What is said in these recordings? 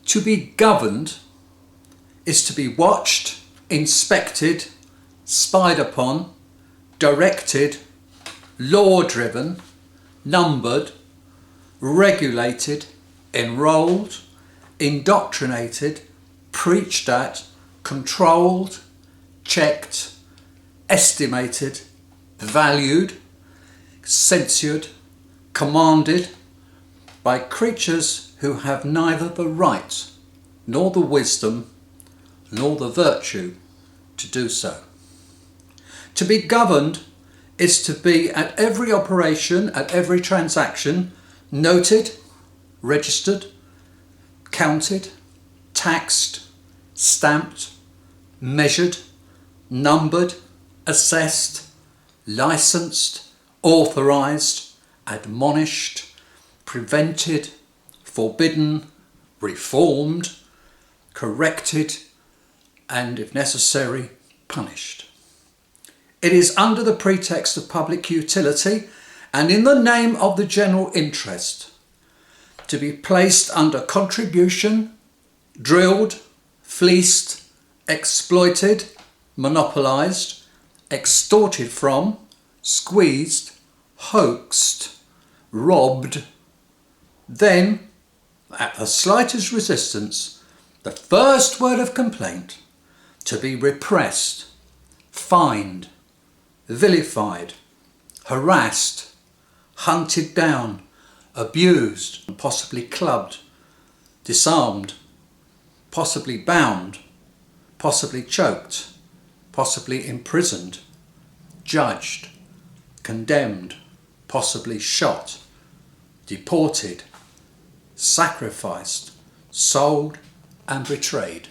To be governed is to be watched, inspected, spied upon, directed, law-driven, numbered, regulated, enrolled, indoctrinated, preached at, controlled, checked, estimated, valued, censured, commanded by creatures who have neither the right nor the wisdom nor the virtue to do so. To be governed is to be at every operation, at every transaction, noted, registered, counted, taxed, stamped, measured, numbered, assessed, licensed, authorised, admonished, prevented, forbidden, reformed, corrected, and, if necessary, punished. It is under the pretext of public utility and in the name of the general interest to be placed under contribution, drilled, fleeced, exploited, monopolised, extorted from, squeezed, hoaxed, robbed. Then, at the slightest resistance, the first word of complaint, to be repressed, fined, vilified, harassed, hunted down, abused, possibly clubbed, disarmed, possibly bound, possibly choked, possibly imprisoned, judged, condemned, possibly shot, deported, sacrificed, sold and betrayed.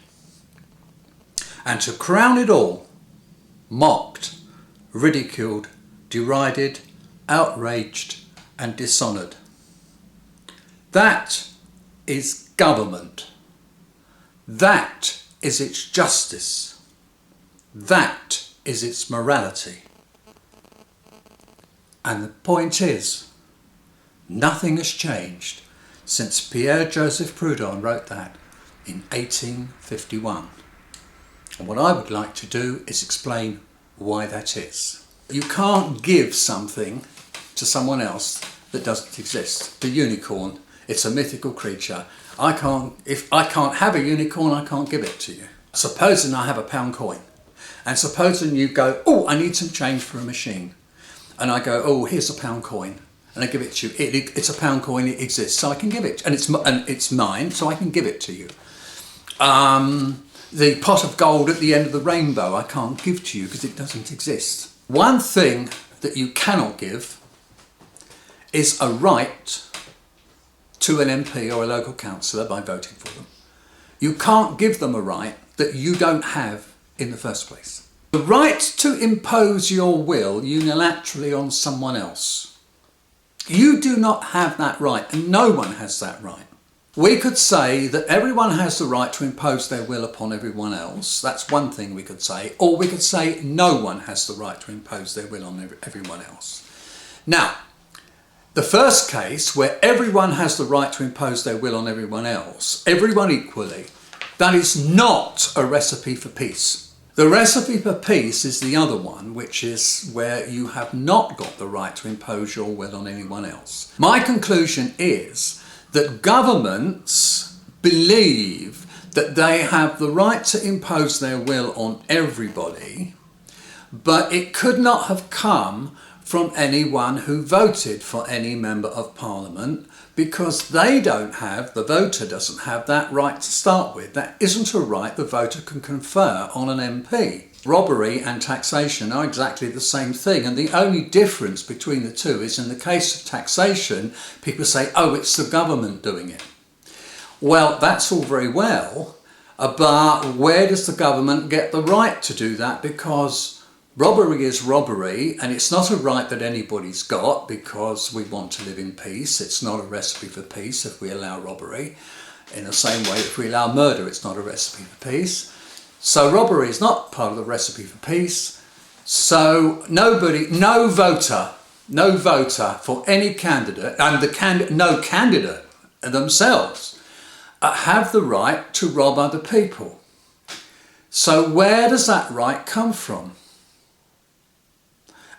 And to crown it all, mocked, ridiculed, derided, outraged and dishonoured. That is government. That is its justice. That is its morality. And the point is, nothing has changed since Pierre-Joseph Proudhon wrote that in 1851. And what I would like to do is explain why that is. You can't give something to someone else that doesn't exist. The unicorn, it's a mythical creature. If I can't have a unicorn, I can't give it to you. Supposing I have a pound coin, and supposing you go, oh, I need some change for a machine. And I go, oh, here's a pound coin. And I give it to you. It's a pound coin, it exists, so I can give it. And it's mine, so I can give it to you. The pot of gold at the end of the rainbow I can't give to you because it doesn't exist. One thing that you cannot give is a right to an MP or a local councillor by voting for them. You can't give them a right that you don't have in the first place. The right to impose your will unilaterally on someone else. You do not have that right, and no one has that right. We could say that everyone has the right to impose their will upon everyone else. That's one thing we could say. Or we could say no one has the right to impose their will on everyone else. Now, the first case, where everyone has the right to impose their will on everyone else, everyone equally, that is not a recipe for peace. The recipe for peace is the other one, which is where you have not got the right to impose your will on anyone else. My conclusion is that governments believe that they have the right to impose their will on everybody, but it could not have come from anyone who voted for any member of parliament, because the voter doesn't have that right to start with. That isn't a right the voter can confer on an MP. Robbery and taxation are exactly the same thing, and the only difference between the two is in the case of taxation, people say, oh, it's the government doing it. Well, that's all very well, but where does the government get the right to do that? Because robbery is robbery, and it's not a right that anybody's got because we want to live in peace. It's not a recipe for peace if we allow robbery. In the same way, if we allow murder, it's not a recipe for peace. So robbery is not part of the recipe for peace. So no voter for any candidate, and no candidate themselves have the right to rob other people. So where does that right come from?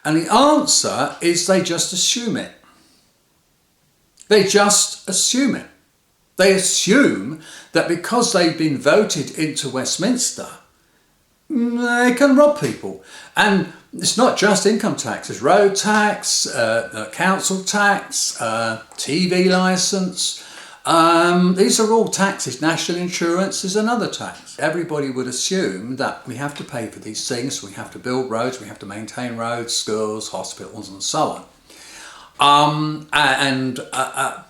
And the answer is they just assume it. They just assume it. They assume that because they've been voted into Westminster, they can rob people. And it's not just income tax, it's road tax, council tax, TV licence. These are all taxes. National insurance is another tax. Everybody would assume that we have to pay for these things. We have to build roads, we have to maintain roads, schools, hospitals and so on.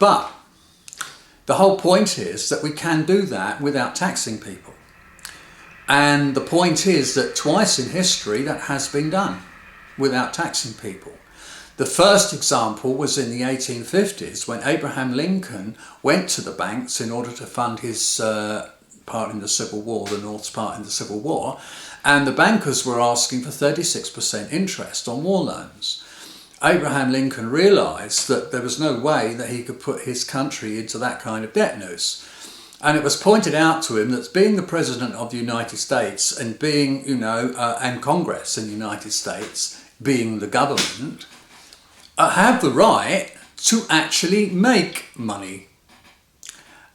But the whole point is that we can do that without taxing people. And the point is that twice in history that has been done without taxing people. The first example was in the 1850s when Abraham Lincoln went to the banks in order to fund his part in the Civil War, the North's part in the Civil War, and the bankers were asking for 36% interest on war loans. Abraham Lincoln realised that there was no way that he could put his country into that kind of debt noose. And it was pointed out to him that being the President of the United States and being, and Congress in the United States, being the government, have the right to actually make money.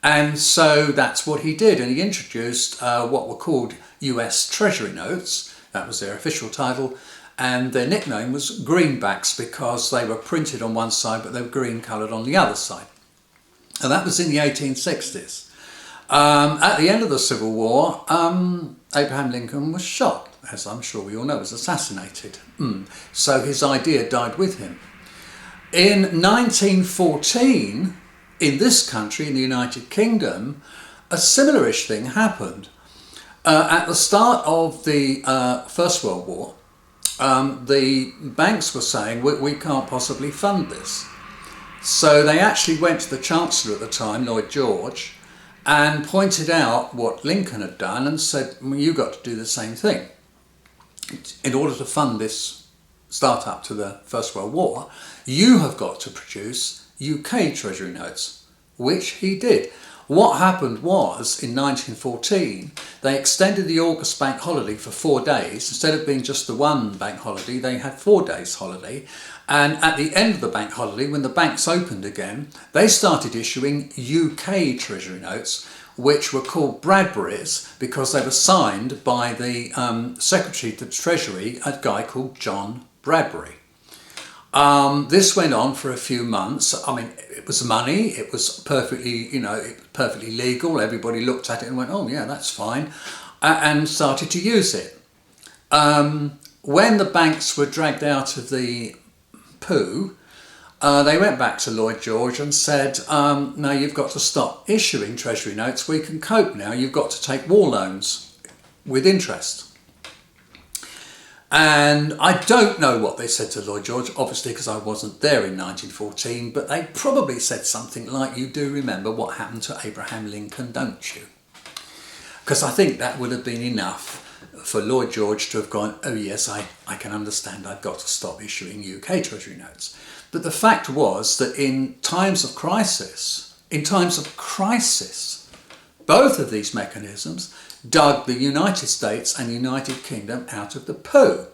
And so that's what he did. And he introduced what were called US Treasury notes. That was their official title. And their nickname was greenbacks because they were printed on one side, but they were green coloured on the other side. And that was in the 1860s. At the end of the Civil War, Abraham Lincoln was shot, as I'm sure we all know, was assassinated. So his idea died with him. In 1914, in this country, in the United Kingdom, a similar-ish thing happened. At the start of the First World War, the banks were saying, we can't possibly fund this. So they actually went to the Chancellor at the time, Lloyd George, and pointed out what Lincoln had done and said, you've got to do the same thing. In order to fund this start-up to the First World War, you have got to produce UK Treasury notes, which he did. What happened was, in 1914, they extended the August bank holiday for 4 days. Instead of being just the one bank holiday, they had 4 days holiday. And at the end of the bank holiday, when the banks opened again, they started issuing UK Treasury notes, which were called Bradburys because they were signed by the Secretary to the Treasury, a guy called John Bradbury. This went on for a few months. I mean, it was money. It was perfectly, perfectly legal. Everybody looked at it and went, oh yeah, that's fine, and started to use it. When the banks were dragged out of the poo, they went back to Lloyd George and said, no, you've got to stop issuing Treasury notes. We can cope now. You've got to take war loans with interest. And I don't know what they said to Lloyd George, obviously because I wasn't there in 1914, but they probably said something like, you do remember what happened to Abraham Lincoln, don't you? Because I think that would have been enough for Lloyd George to have gone, oh yes, I can understand, I've got to stop issuing UK Treasury notes. But the fact was that in times of crisis, both of these mechanisms dug the United States and United Kingdom out of the poo.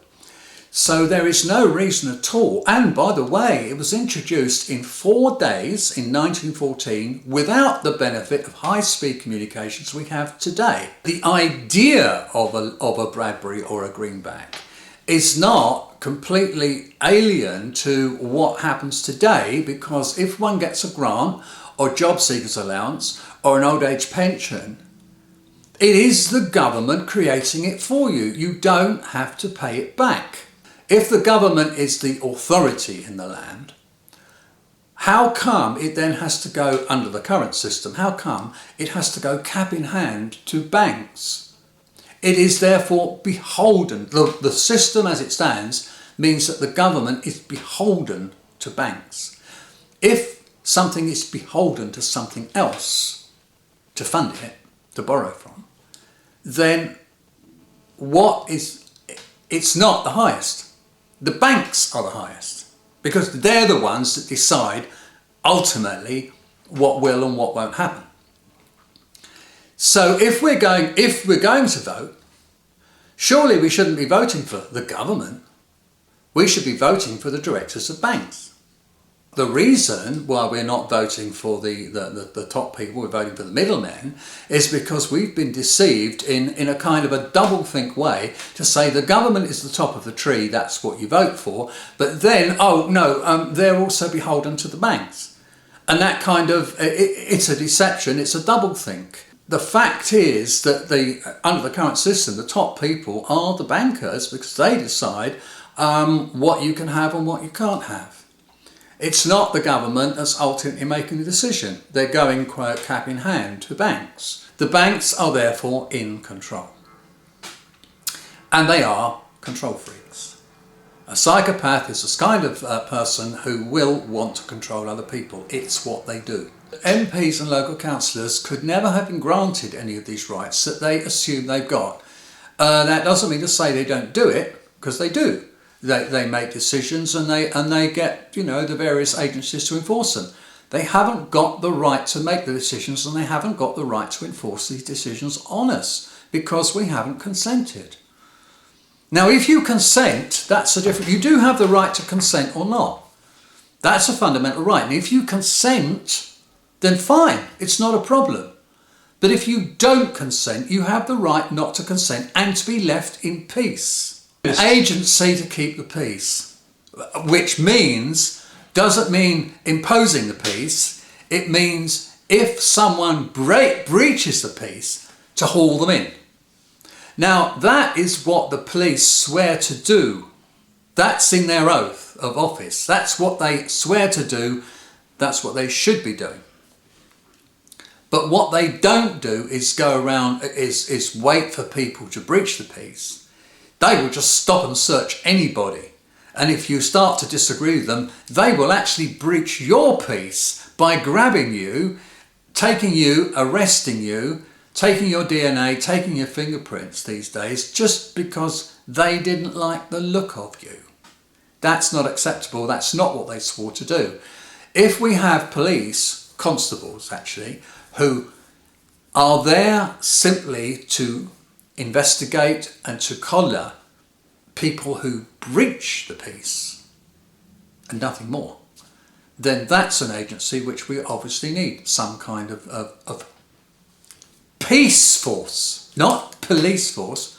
So there is no reason at all. And by the way, it was introduced in 4 days in 1914 without the benefit of high-speed communications we have today. The idea of a Bradbury or a greenback is not completely alien to what happens today, because if one gets a grant or job seekers allowance or an old age pension, it is the government creating it for you. You don't have to pay it back. If the government is the authority in the land, how come it then has to go, under the current system, how come it has to go cap in hand to banks? It is therefore beholden. The system as it stands means that the government is beholden to banks. If something is beholden to something else to fund it, to borrow from, then it's not the highest. The banks are the highest, because they're the ones that decide ultimately what will and what won't happen. So if we're going to vote, surely we shouldn't be voting for the government. We should be voting for the directors of banks. The reason why we're not voting for the top people, we're voting for the middlemen, is because we've been deceived in a kind of a double-think way to say the government is the top of the tree, that's what you vote for, but then, oh no, they're also beholden to the banks. And that kind of, it's a deception, it's a double-think. The fact is that under the current system, the top people are the bankers because they decide what you can have and what you can't have. It's not the government that's ultimately making the decision. They're going, quote, cap in hand to banks. The banks are therefore in control. And they are control freaks. A psychopath is the kind of person who will want to control other people. It's what they do. MPs and local councillors could never have been granted any of these rights that they assume they've got. That doesn't mean to say they don't do it, because they do. They make decisions and they get, the various agencies to enforce them. They haven't got the right to make the decisions, and they haven't got the right to enforce these decisions on us because we haven't consented. Now, if you consent, that's a different. You do have the right to consent or not. That's a fundamental right. And if you consent, then fine, it's not a problem. But if you don't consent, you have the right not to consent and to be left in peace. Agency to keep the peace, which doesn't mean imposing the peace. It means if someone breaches the peace, to haul them in. Now, that is what the police swear to do. That's in their oath of office. That's what they swear to do. That's what they should be doing. But what they don't do is go around, is wait for people to breach the peace. They will just stop and search anybody. And if you start to disagree with them, they will actually breach your peace by grabbing you, taking you, arresting you, taking your DNA, taking your fingerprints these days, just because they didn't like the look of you. That's not acceptable. That's not what they swore to do. If we have police, constables actually, who are there simply to investigate and to collar people who breach the peace and nothing more, then that's an agency which we obviously need, some kind of peace force, not police force,